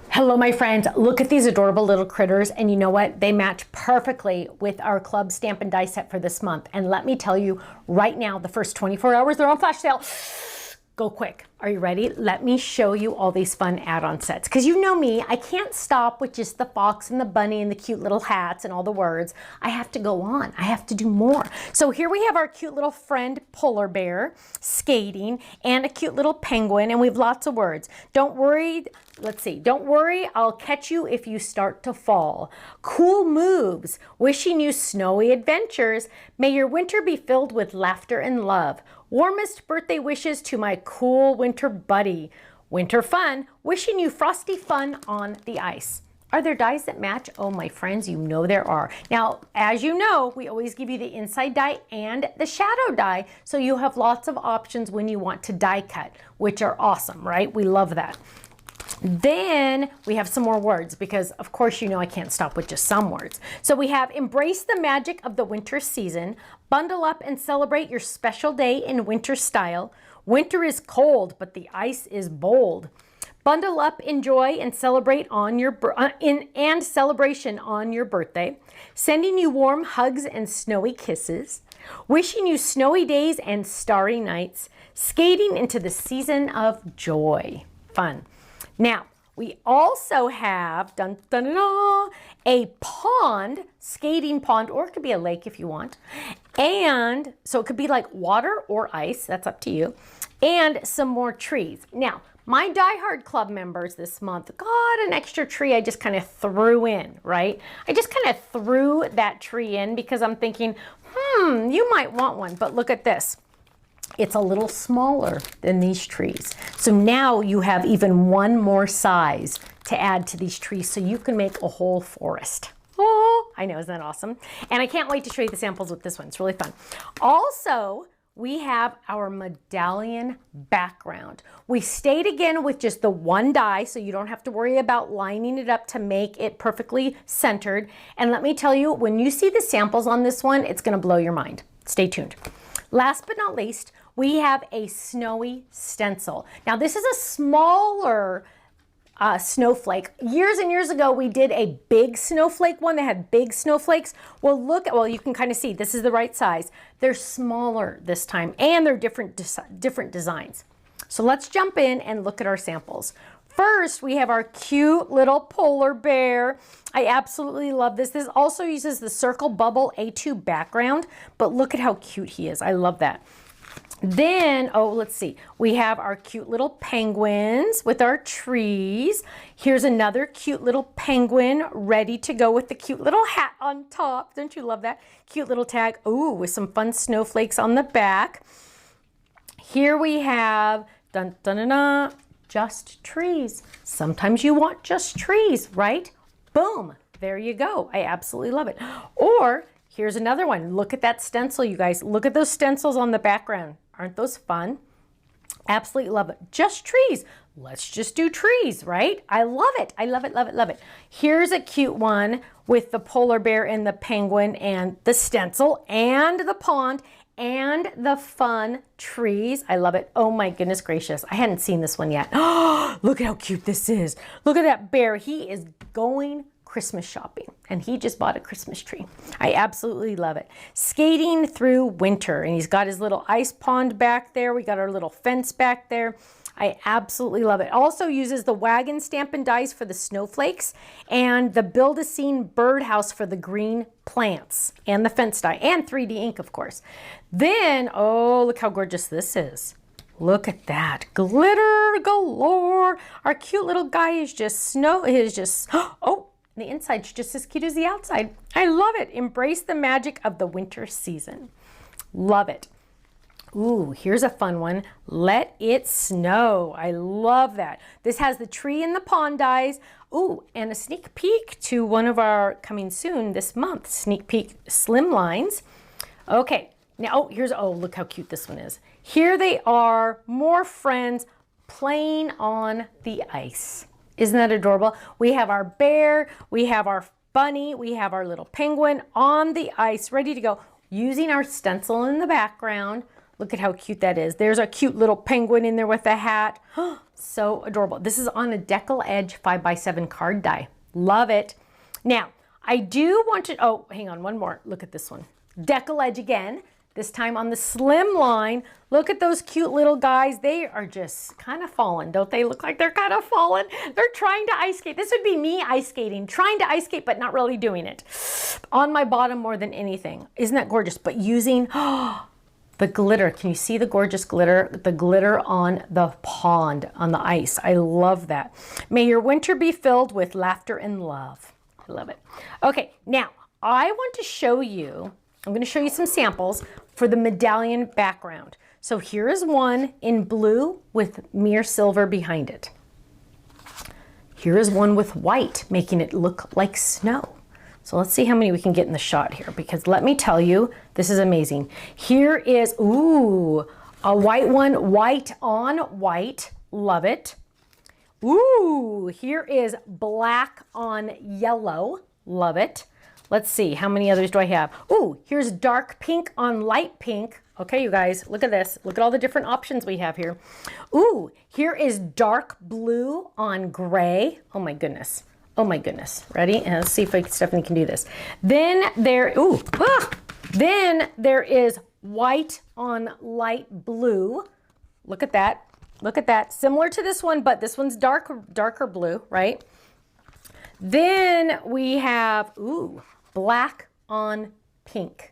Hello, my friends. Look at these adorable little critters, and you know what? They match perfectly with our club Stampin' Die set for this month. And let me tell you, right now, the first 24 hours, they're on flash sale. Go quick. Are you ready? Let me show you all these fun add-on sets. Because you know me, I can't stop with just the fox and the bunny and the cute little hats and all the words. I have to go on. I have to do more. So here we have our cute little friend polar bear skating and a cute little penguin, and we have lots of words. Don't worry. Let's see. Don't worry, I'll catch you if you start to fall. Cool moves. Wishing you snowy adventures. May your winter be filled with laughter and love. Warmest birthday wishes to my cool winter buddy. Winter fun. Wishing you frosty fun on the ice. Are there dies that match? Oh, my friends, you know there are. Now, as you know, we always give you the inside die and the shadow die, so you have lots of options when you want to die cut, which are awesome, right? We love that. Then we have some more words because, of course, you know I can't stop with just some words. So we have embrace the magic of the winter season, bundle up and celebrate your special day in winter style. Winter is cold, but the ice is bold. Bundle up, enjoy, and celebrate on your celebration on your birthday. Sending you warm hugs and snowy kisses. Wishing you snowy days and starry nights. Skating into the season of joy. Fun. Now, we also have dun, dun, dun, dun, a pond, skating pond, or it could be a lake if you want. And so it could be like water or ice, that's up to you. And some more trees. Now, my Die Hard Club members this month got an extra tree I just kind of threw in, right? I just kind of threw that tree in because I'm thinking, you might want one, but look at this. It's a little smaller than these trees. So now you have even one more size to add to these trees so you can make a whole forest. Oh, I know, isn't that awesome? And I can't wait to show you the samples with this one. It's really fun. Also, we have our medallion background. We stayed again with just the one die, so you don't have to worry about lining it up to make it perfectly centered. And let me tell you, when you see the samples on this one, it's gonna blow your mind. Stay tuned. Last but not least, we have a snowy stencil. Now this is a smaller snowflake. Years and years ago, we did a big snowflake one that had big snowflakes. Well, look, well, you can kind of see this is the right size. They're smaller this time, and they're different designs. So let's jump in and look at our samples. First, we have our cute little polar bear. I absolutely love this. This also uses the Circle Bubble A2 background, but look at how cute he is. I love that. Then, oh, let's see. We have our cute little penguins with our trees. Here's another cute little penguin ready to go with the cute little hat on top. Don't you love that? Cute little tag. Ooh, with some fun snowflakes on the back. Here we have, dun, dun, dun, dun, just trees. Sometimes you want just trees, right? Boom, there you go. I absolutely love it. Or here's another one. Look at that stencil, you guys. Look at those stencils on the background. Aren't those fun? Absolutely love it. Just trees. Let's just do trees, right? I love it. I love it, love it, love it. Here's a cute one with the polar bear and the penguin and the stencil and the pond and the fun trees. I love it. Oh my goodness gracious. I hadn't seen this one yet. Oh, look at how cute this is. Look at that bear. He is going Christmas shopping and he just bought a Christmas tree. I absolutely love it. Skating through winter, and he's got his little ice pond back there. We got our little fence back there. I absolutely love it. Also uses the wagon Stampin' Dies for the snowflakes and the Build-A-Scene birdhouse for the green plants and the fence die and 3D ink, of course. Then, oh, look how gorgeous this is. Look at that. Glitter galore. Our cute little guy is just oh, the inside's just as cute as the outside. I love it. Embrace the magic of the winter season. Love it. Ooh, here's a fun one. Let it snow. I love that. This has the tree and the pond dies. Ooh, and a sneak peek to one of our coming soon this month. Sneak peek slim lines. Okay, now, oh, look how cute this one is. Here they are, more friends playing on the ice. Isn't that adorable? We have our bear, we have our bunny, we have our little penguin on the ice, ready to go, using our stencil in the background. Look at how cute that is. There's a cute little penguin in there with a hat. So adorable. This is on a decal edge 5x7 card die. Love it. Now, I do want to, oh, hang on, one more. Look at this one. Decal edge again, this time on the slim line. Look at those cute little guys. They are just kind of falling. Don't they look like they're kind of falling? They're trying to ice skate. This would be me ice skating, trying to ice skate, but not really doing it. On my bottom more than anything. Isn't that gorgeous? But using, the glitter. Can you see the gorgeous glitter? The glitter on the pond, on the ice. I love that. May your winter be filled with laughter and love. I love it. Okay, now I want to show you, I'm going to show you some samples for the medallion background. So here is one in blue with mere silver behind it. Here is one with white, making it look like snow. So let's see how many we can get in the shot here, because let me tell you, this is amazing. Here is, ooh, a white one, white on white. Love it. Ooh, here is black on yellow. Love it. Let's see, how many others do I have? Ooh, here's dark pink on light pink. Okay, you guys, look at this. Look at all the different options we have here. Ooh, here is dark blue on gray. Oh my goodness. Oh my goodness. Ready? And let's see if Stephanie can do this. Then there, then there is white on light blue. Look at that. Look at that. Similar to this one, but this one's darker blue, right? Then we have, ooh, black on pink.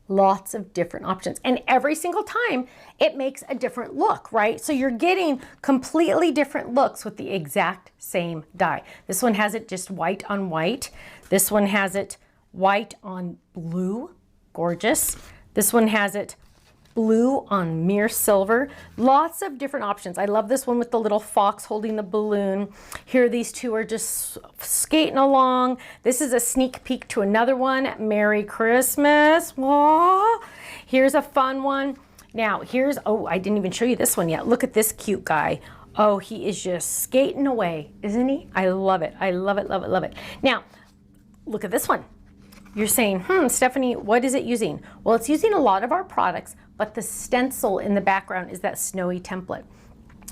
Lots of different options. And every single time it makes a different look, right? So you're getting completely different looks with the exact same die. This one has it just white on white. This one has it white on blue. Gorgeous. This one has it blue on mere silver. Lots of different options. I love this one with the little fox holding the balloon. Here these two are just skating along. This is a sneak peek to another one. Merry Christmas. Aww. Here's a fun one. Now here's, oh, I didn't even show you this one yet. Look at this cute guy. Oh, he is just skating away, isn't he? I love it. I love it, love it, love it. Now, look at this one. You're saying, Stephanie, what is it using? Well, it's using a lot of our products, but the stencil in the background is that snowy template.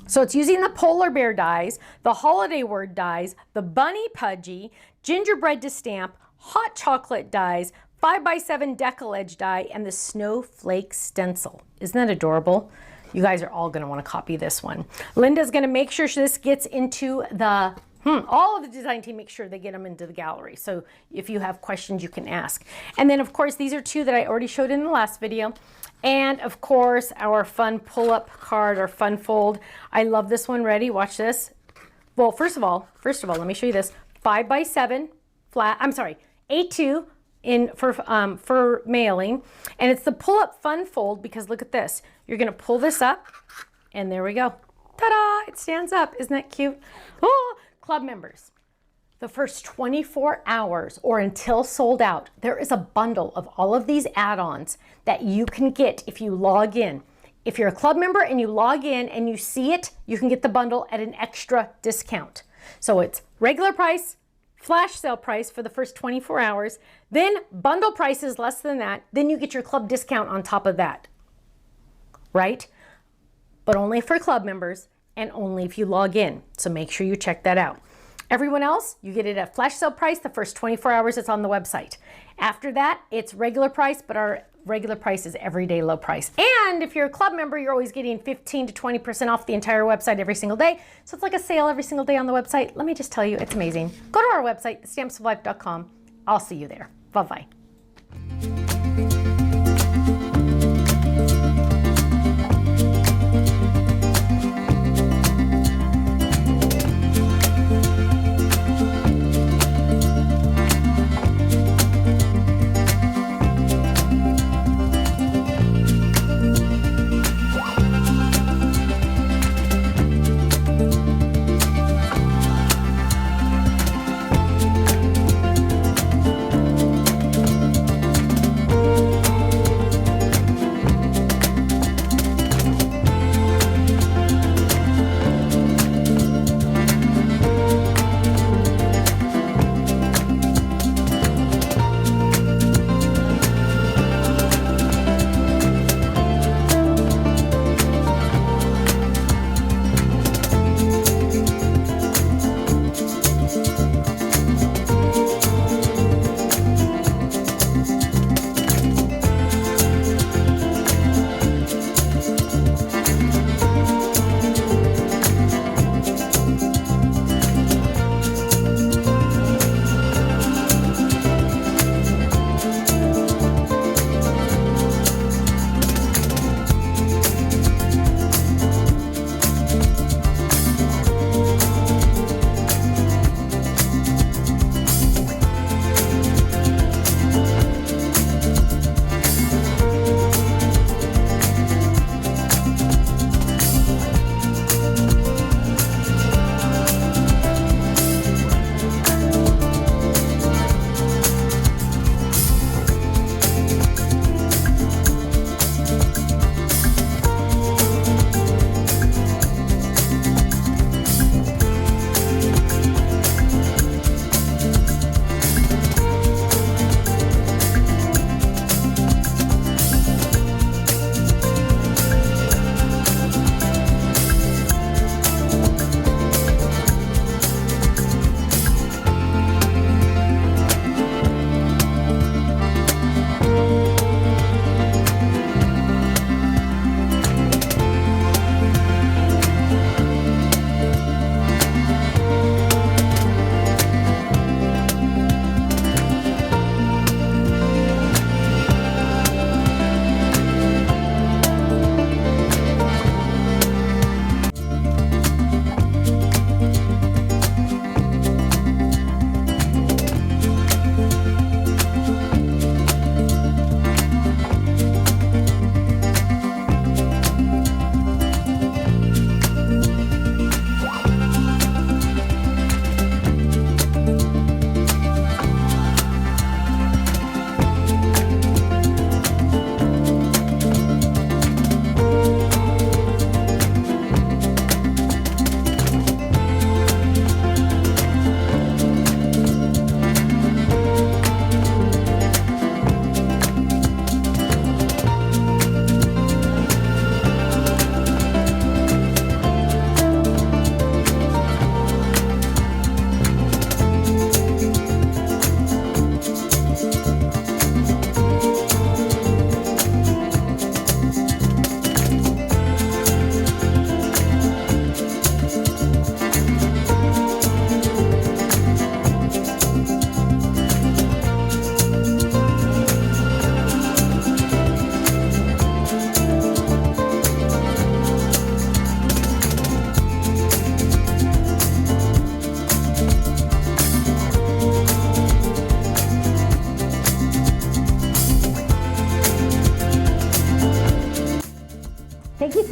So it's using the polar bear dies, the holiday word dies, the bunny pudgy, gingerbread to stamp, hot chocolate dies, 5x7 decal edge die, and the snowflake stencil. Isn't that adorable? You guys are all gonna wanna copy this one. Linda's gonna make sure this gets into the all of the design team, make sure they get them into the gallery. So if you have questions, you can ask. And then of course, these are two that I already showed in the last video. And of course, our fun pull-up card or fun fold. I love this one. Ready? Watch this. Well, first of all, let me show you this. 5x7 flat, I'm sorry, A2 for mailing. And it's the pull-up fun fold because look at this. You're gonna pull this up and there we go. Ta-da, it stands up. Isn't that cute? Oh, club members, the first 24 hours or until sold out, there is a bundle of all of these add-ons that you can get if you log in. If you're a club member and you log in and you see it, you can get the bundle at an extra discount. So it's regular price, flash sale price for the first 24 hours, then bundle price is less than that, then you get your club discount on top of that, right? But only for club members and only if you log in. So make sure you check that out. Everyone else, you get it at flash sale price the first 24 hours it's on the website. After that, it's regular price, but our regular price is everyday low price. And if you're a club member, you're always getting 15 to 20% off the entire website every single day. So it's like a sale every single day on the website. Let me just tell you, it's amazing. Go to our website, stampsoflife.com. I'll see you there. Bye-bye.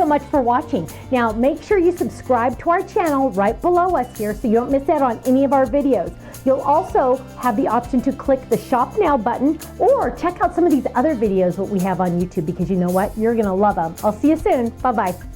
much for watching. Now, make sure you subscribe to our channel right below us here so you don't miss out on any of our videos. You'll also have the option to click the Shop Now button or check out some of these other videos that we have on YouTube, because you know what? You're gonna love them. I'll see you soon. Bye-bye.